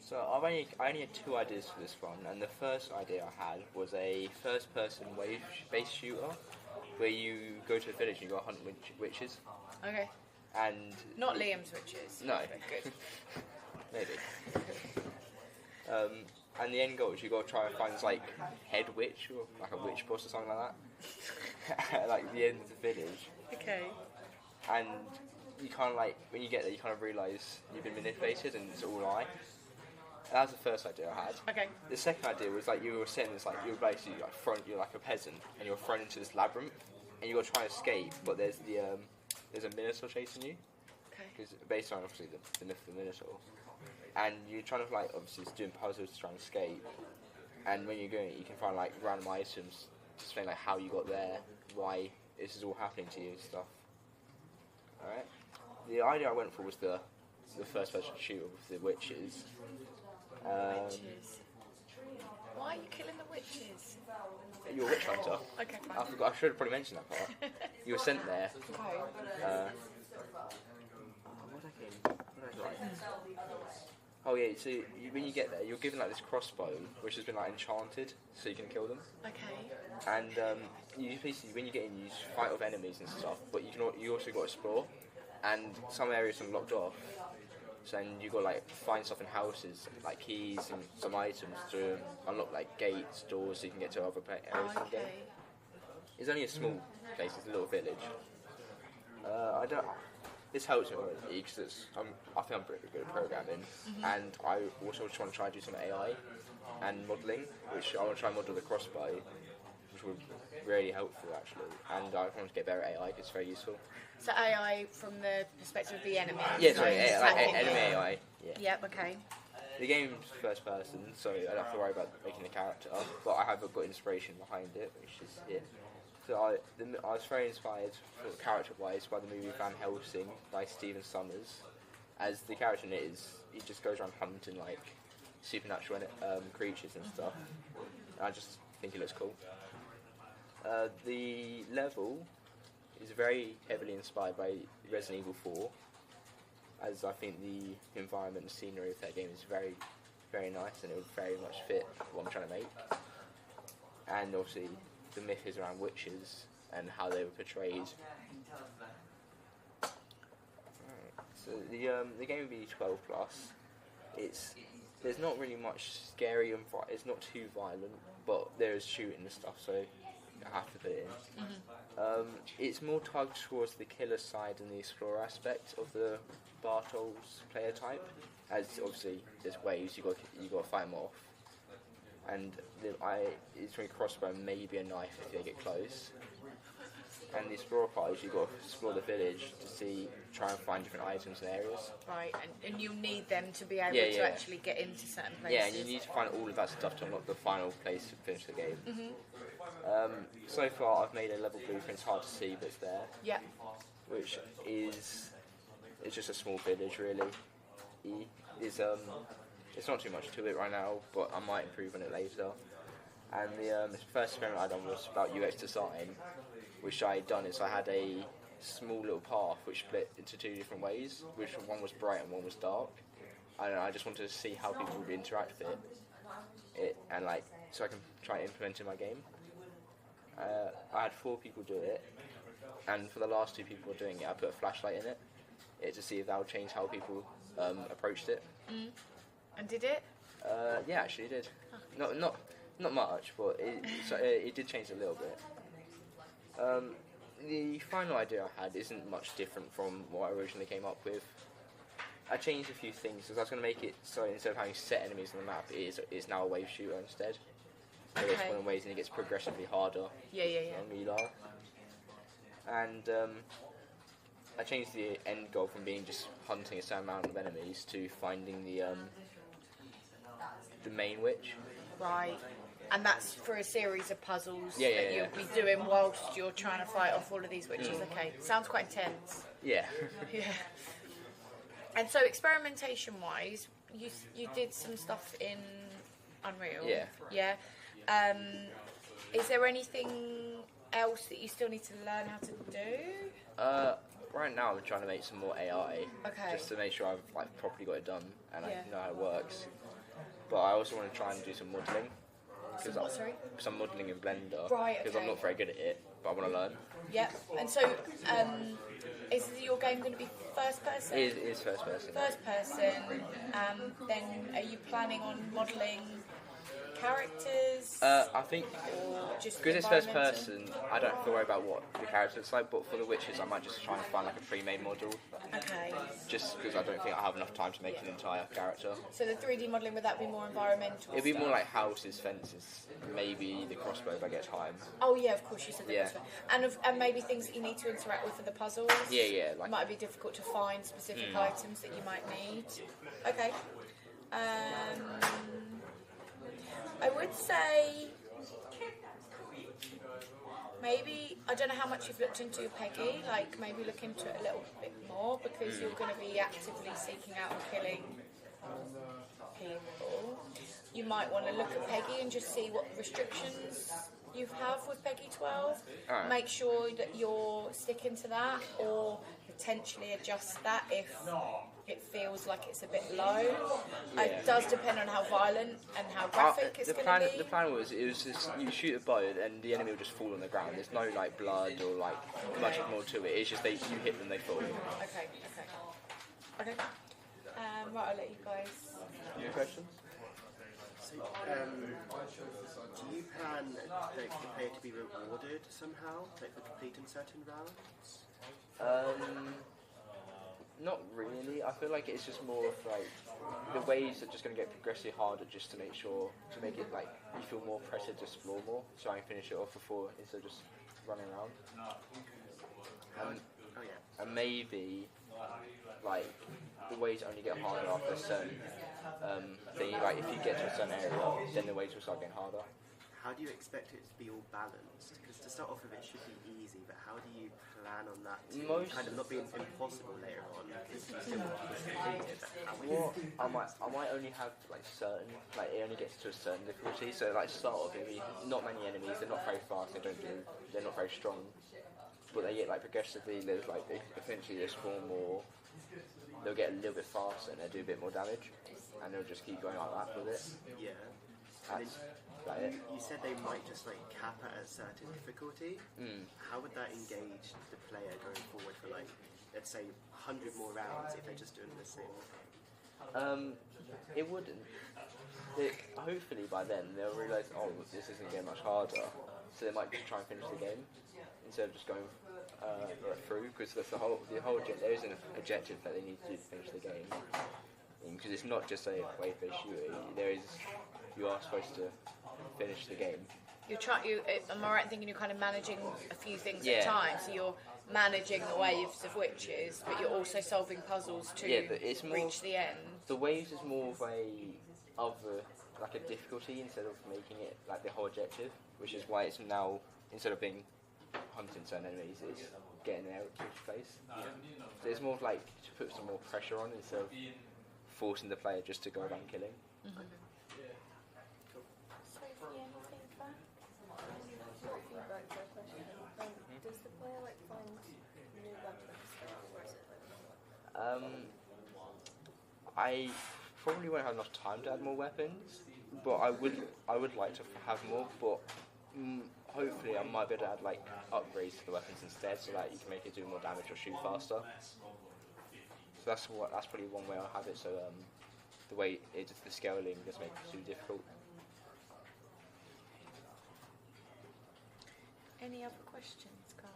So I only had two ideas for this one, and the first idea I had was a first-person wave-based shooter, where you go to a village and you go hunt witches. Okay. And not Liam's witches. No. Good. Maybe. And the end goal is you got to try and find this like head witch or like a witch boss or something like that, at like the end of the village. Okay. And you kind of like when you get there, you kind of realise you've been manipulated and it's all a lie. That was the first idea I had. Okay. The second idea was like you were sitting this like you were basically like you're like a peasant and you're thrown into this labyrinth and you got to try and escape, but there's a minotaur chasing you. Okay. Because based on obviously the myth of the minotaur, and you're trying to like obviously doing puzzles to try and escape. And when you're going, you can find like random items to explain like how you got there, why this is all happening to you and stuff. All right. The idea I went for was the first person shooter with the witches. Witches. Why are you killing the witches? You're a witch hunter. Okay, fine. I forgot. I should have probably mentioned that part. You were sent there. Okay. What did I write? Oh yeah. So when you get there, you're given like this crossbow, which has been like enchanted, so you can kill them. Okay. And you basically when you get in, you fight with enemies and stuff, but you also got to explore, and some areas are locked off. So then you got to like find stuff in houses, like keys and some items to unlock like gates, doors, so you can get to other areas of the game. It's only a small place; it's a little village. This helps me because I think I'm pretty good at programming, and I also just want to try and do some AI and modelling, which I want to try and model the crossbow, which would be really helpful actually. And I want to get better at AI because it's very useful. So AI from the perspective of the enemy. Yeah, sorry, enemy AI. Yeah. Yep. Okay. The game's first person, so I don't have to worry about making the character, but I have got inspiration behind it, which is here. So I was very inspired, character-wise, by the movie Van Helsing by Stephen Sommers. As the character in it is, he just goes around hunting like supernatural creatures and stuff. And I just think it looks cool. The level is very heavily inspired by Resident Evil 4, as I think the environment and scenery of that game is very, very nice, and it would very much fit what I'm trying to make. And obviously, the myth is around witches and how they were portrayed. Right. So the game would be 12+. There's not really much scary and it's not too violent, but there is shooting and stuff, so I have to put it in. It's more targeted towards the killer side and the explorer aspect of the Bartol's player type, as obviously there's waves you got to fight them off, and it's from a crossbow and maybe a knife if they get close. And the explorer part is you got to explore the village to try and find different items and areas. Right, and you need them to be able to actually get into certain places. Yeah, and you need to find all of that stuff to unlock the final place to finish the game. So far, I've made a level blueprint. It's hard to see, but it's there. Yeah. Which is it's just a small village, really. It's not too much to it right now, but I might improve on it later. And the first experiment I done was about UX design, which I had done is I had a small little path which split into two different ways, which one was bright and one was dark. And I just wanted to see how people would interact with it, and like so I can try and implement it in my game. I had 4 people do it, and for the last 2 people doing it, I put a flashlight in it to see if that would change how people approached it. And did it? Yeah, actually it did. Not much, but it did change a little bit. The final idea I had isn't much different from what I originally came up with. I changed a few things because I was going to make it so instead of having set enemies on the map, it's now a wave shooter instead. So it's one of the ways, and it gets progressively harder. Yeah. On Milar. And I changed the end goal from being just hunting a certain amount of enemies to finding the main witch. Right. And that's for a series of puzzles that you'll be doing whilst you're trying to fight off all of these witches. Okay, sounds quite intense. Yeah. Yeah. And so experimentation-wise, you did some stuff in Unreal. Yeah. Yeah. Is there anything else that you still need to learn how to do? Right now I'm trying to make some more AI. Okay. Just to make sure I've properly got it done and I know how it works. but I also want to try and do some modelling. Sorry? Some modelling in Blender. Right, Because I'm not very good at it, but I want to learn. Yep. And so, is your game going to be first person? It is first person. First person. Then are you planning on modelling characters? I think or just because it's first environmental? person, I don't have to worry about what the character looks like. But for the witches, I might just try and find like a pre-made model. Okay. Just because I don't think I have enough time to make an entire character. So the 3D modelling, would that be more environmental? It'd be stuff? more like houses, fences, maybe the crossbow if I get time. Oh yeah, of course you said that. Yeah. And maybe things that you need to interact with for the puzzles. Yeah, like Might be difficult to find specific items that you might need. Okay. I would say maybe, I don't know how much you've looked into Peggy, like maybe look into it a little bit more, because you're going to be actively seeking out and killing people. You might want to look at Peggy and just see what restrictions you have with Peggy 12. Alright. Make sure that you're sticking to that, or potentially adjust that if it feels like it's a bit low. It does depend on how violent and how graphic it's going to be. The plan was, it was just, you shoot a bow and the enemy will just fall on the ground. There's no like blood or like much more to it. It's just you hit them, they fall. Okay. Right, I'll let you guys. Any questions? So, do you plan like, the player to be rewarded somehow, like for completing certain rounds? Not really. I feel like it's just more of like the waves are just going to get progressively harder, just to make it like you feel more pressure to explore more, so I can finish it off before instead of just running around. And maybe like the waves only get harder after a certain thing. Like if you get to a certain area, then the waves will start getting harder. How do you expect it to be all balanced? Because to start off with, it should be easy, but how do you plan on that to kind of not be impossible later on? Because you still want to complete it. Well, I might only have like certain, like it only gets to a certain difficulty. So like start off, it'll be not many enemies. They're not very fast. They're not very strong. But they get like progressively. There's like eventually they spawn more. They'll get a little bit faster and they'll do a bit more damage, and they'll just keep going like that with it. Yeah. That's about it. You said they might just like cap it at a certain difficulty. How would that engage the player going forward for like, let's say, 100 more rounds if they're just doing the same? It wouldn't. Hopefully by then they'll realise, oh, this isn't getting much harder, so they might just try and finish the game instead of just going through, because that's the whole there is an objective that they need to do to finish the game, because it's not just a wave-based shooter. You are supposed to finish the game. Am I right in thinking you're kind of managing a few things at a time? So you're managing the waves of witches, but you're also solving puzzles to reach the end. The waves is more of a difficulty instead of making it like the whole objective, which is why it's now, instead of being hunting certain enemies, it's getting there to each place. So it's more of like to put some more pressure on instead of forcing the player just to go around killing. Does the player find new weapons, or is it I probably won't have enough time to add more weapons, but I would like to have more. But hopefully, I might be able to add like upgrades to the weapons instead, so that you can make it do more damage or shoot faster. So that's probably one way I'll have it. So the way the scaling doesn't make it too difficult. Any other questions, guys?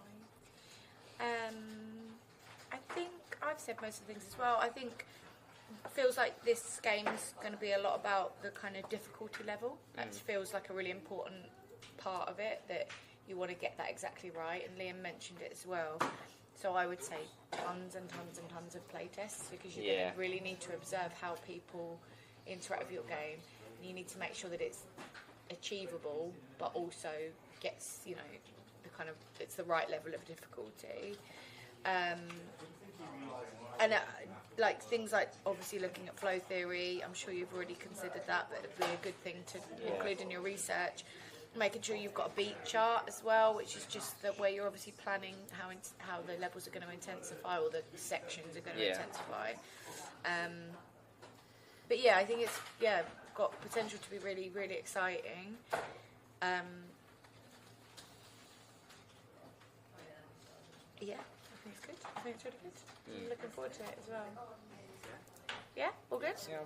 I think I've said most of the things as well. I think it feels like this game's going to be a lot about the kind of difficulty level. That feels like a really important part of it, that you want to get that exactly right, and Liam mentioned it as well. So I would say tons and tons and tons of playtests, because you're going to really need to observe how people interact with your game. And you need to make sure that it's achievable, but also gets, it's the right level of difficulty. And like things like obviously looking at flow theory, I'm sure you've already considered that, but it'd be a good thing to include in your research. Making sure you've got a beat chart as well, which is just the way you're obviously planning how the levels are going to intensify, or the sections are going to intensify. But yeah, I think it's got potential to be really, really exciting. Yeah, I think it's good. I think it's really good. I'm looking forward to it as well. Yeah, all good? Yeah.